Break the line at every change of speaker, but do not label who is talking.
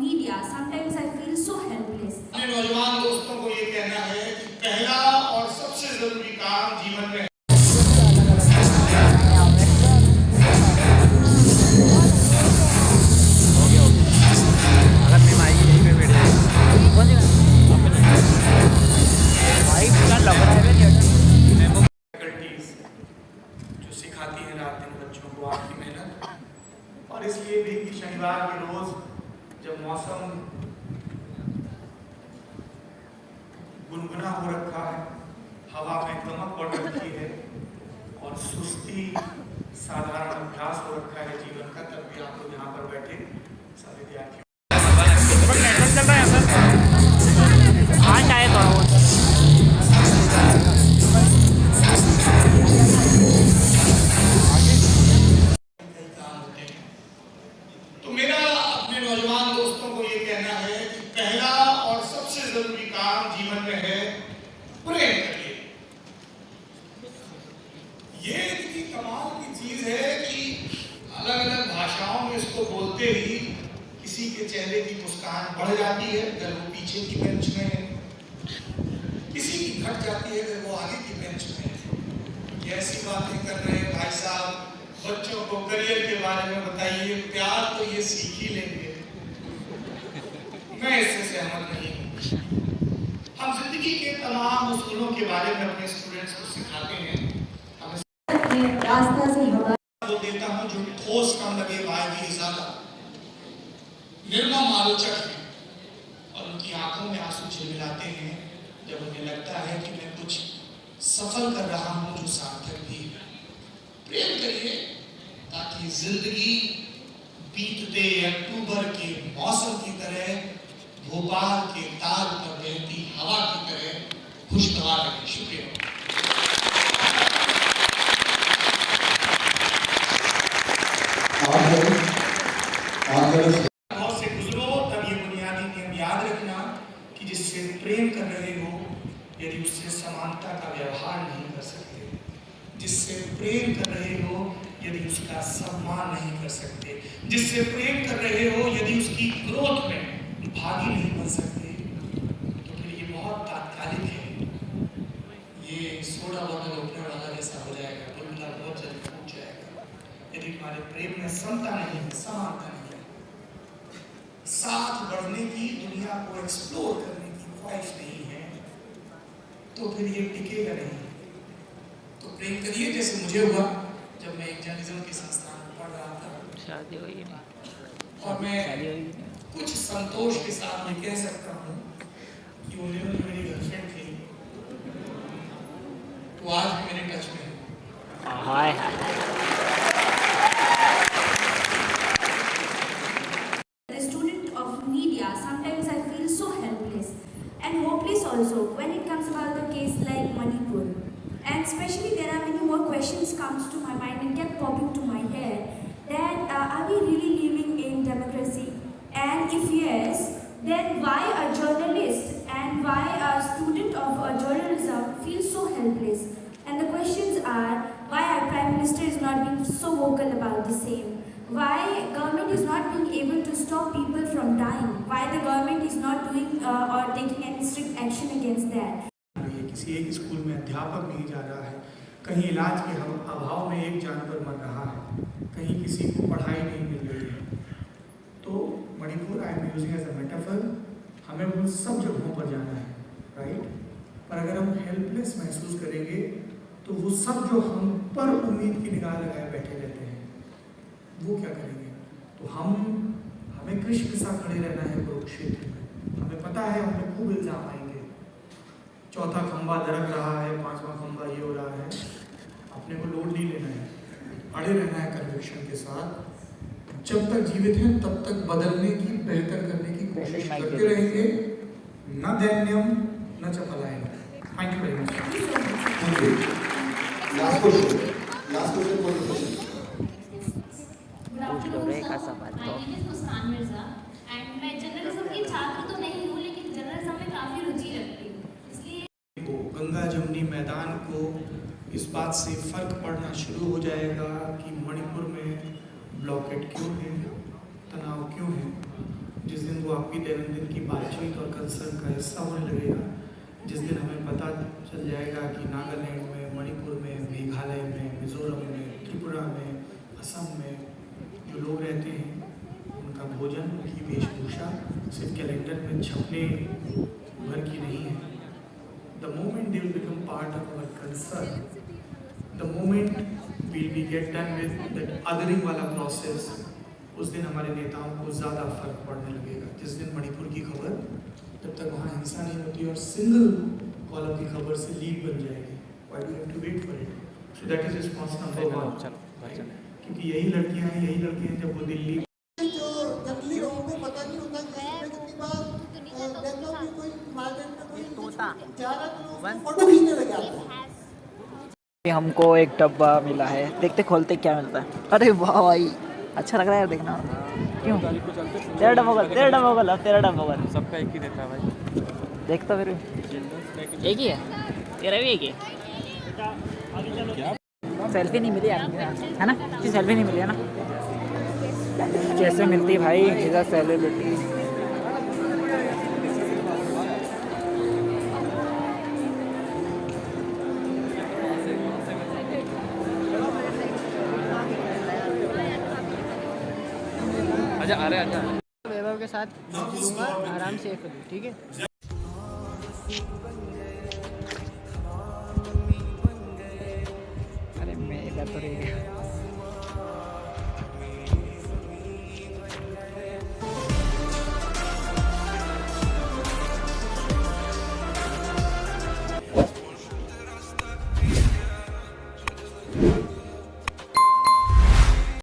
media, sometimes I feel so helpless.
अपने नौजवान दोस्तों को ये कहना है कि पहला और सबसे जरूरी काम जीवन में जो सिखाती है रात दिन बच्चों को आपकी मेहनत, और इसलिए भी कि शनिवार के रोज जब मौसम गुनगुना हो रखा है, हवा में दमक बढ़ रखी है और सुस्ती साधारण अभ्यास हो रखा है जीवन का, तब भी आप लोग यहाँ पर बैठे सब विद्यार्थी तो मेरा अपने नौजवान दोस्तों को ये कहना है कि पहला और सबसे जरूरी काम जीवन में है प्रेम करिए। ये इतनी कमाल की चीज है कि अलग अलग भाषाओं में इसको बोलते ही किसी के चेहरे की मुस्कान बढ़ जाती है अगर वो पीछे की बेंच में है, किसी की घट जाती है अगर वो आगे की बेंच में है। ऐसी बातें कर रहे हैं भाई साहब, बच्चों को करियर के बारे में बताइए, प्यार तो ये सीख ही लेंगे, मैं इससे सहमत नहीं हूँ। हम जिंदगी के तमाम उसूलों के बारे में अपने स्टूडेंट्स को सिखाते हैं, हमें
रास्ता से हवा
वो देता हूँ जो ठोस कम लगे, वायदी ज्यादा, निर्मम आलोचक है और उनकी आंखों में आंसू झिलमिलाते हैं जब उन्हें लगता है कि मैं कुछ सफल कर रहा हूँ जो सार्थक भी है। प्रेम करिए ताकि जिंदगी बीतते अक्टूबर के मौसम की तरह, भोपाल के ताल पर बहती हवा की तरह खुशगवार रहे। शुक्रिया। बहुत से गुजरो तब ये बुनियादी नियम याद रखना कि जिससे प्रेम कर रहे हो यदि उससे समानता का व्यवहार नहीं कर सकते, जिससे प्रेम कर रहे हो यदि उसका सम्मान नहीं कर सकते, जिससे प्रेम कर रहे हो यदि उसकी ग्रोथ में भागी नहीं बन सकते, तो फिर ये बहुत तात्कालिक है, ये सोडा बोतल ओपनर वाला जैसा हो जाएगा, बुलबुला बहुत जल्दी फूट जाएगा। यदि तुम्हारे प्रेम में समता नहीं है, समानता नहीं है, साथ बढ़ने की, दुनिया को एक्सप्लोर करने की ख्वाहिश नहीं है, तो फिर ये टिकेगा नहीं। तो प्रेम करिए जैसे मुझे हुआ जब मैं एक जर्नलिज्म के संस्थान में पढ़ रहा था,
शादी हुई नहीं,
और मैं कुछ संतोष के साथ मैं कह सकता हूँ कि वो मेरी गर्लफ्रेंड थी, वो आज भी मेरे टच में है।
हाय हाय।
Sometimes I feel so helpless and hopeless also when it comes about the case like Manipur. And especially there are many more questions comes to my mind and kept popping to my head that are we really living in democracy? And if yes, then why a journalist and why a student of journalism feels so helpless? And the questions are why our Prime Minister is not being so vocal about the same? Why government is not being able to stop people from dying? Why the government is not doing or taking any strict action against that?
किसी एक school में अध्यापक नहीं जा रहा है, कहीं इलाज के अभाव में एक जानवर मर रहा है, कहीं किसी को पढ़ाई नहीं मिल रही है। तो Manipur I am using as a metaphor, हमें उन सब जगहों पर जाना है, राइट? पर अगर हम हेल्पलेस महसूस करेंगे तो वो सब जो हम पर उम्मीद की निगाह लगाए बैठे रहते हैं वो क्या करेंगे? तो हमें कृष्ण के साथ खड़े रहना है कुरुक्षेत्र में। हमें पता है हम पे खूब इल्जाम आएंगे, चौथा खंबा दरक रहा है, पांचवा खंबा ये हो रहा है, अपने को लोड नहीं लेना है, अड़े रहना है कन्विक्शन के साथ। जब तक जीवित हैं तब तक बदलने की, बेहतर करने की कोशिश करते रहेंगे, न दैन्यम न च पलायनम। Thank you very much.
Thank you. Last question for the question.
Muskan Mirza and मैं जर्नलिज्म की छात्र तो नहीं हूँ लेकिन जर्नलिज्म में काफ़ी रुचि रखती हूँ, इसलिए
गंगा जमुनी मैदान को इस बात से फर्क पड़ना शुरू हो जाएगा कि मणिपुर में ब्लॉकेट क्यों है, तनाव क्यों है। जिस दिन वो आपकी दैनंदिन की बातचीत और कंसर्न का हिस्सा होने लगेगा। जिस दिन हमें पता चल जाएगा कि नागालैंड में, मणिपुर में, मेघालय में, मिजोरम में, त्रिपुरा में, असम में जो लोग रहते हैं उनका भोजन, उनकी वेशभूषा सिर्फ कैलेंडर में छपने भर की नहीं है। The moment they will become part of our concern, the moment we get done with that othering वाला प्रोसेस, उस दिन हमारे नेताओं को ज़्यादा फर्क पड़ने लगेगा। जिस दिन मणिपुर की खबर, जब तक वहाँ हिंसा नहीं होती और सिंगल कॉलम की खबर से लीड बन जाएगी, why do have to wait for it? So that is response number 1। क्योंकि यही लड़कियां हैं, यही लड़के हैं जब वो दिल्ली
जो जंगली लोगों को पता नहीं होता कि कितनी बार देखो कि कोई मार्केट में कोई तोता ज़्यादा लोग फोटो खींचने लग जाते हैं।
हमको एक डब्बा मिला है, देखते खोलते क्या मिलता है। अरे वाह भाई, अच्छा लग रहा है देखना। क्यों? तेरा डब्बा खोल, तेरा डब्बा खोल, अब तेरा डब्बा खोल।
सबका एक ही रहता है भाई।
देखता फिर एक ही है, तेरा भी एक ही है। सेल्फी नहीं मिली यार, है ना? सेल्फी नहीं मिली है ना? कैसे मिलती भाई इधर सेलिब्रिटी?
आजा, अरे आजा।
वैभव के साथ मिलूंगा आराम से, ठीक है?
अरे मैं इधर तो रह गया।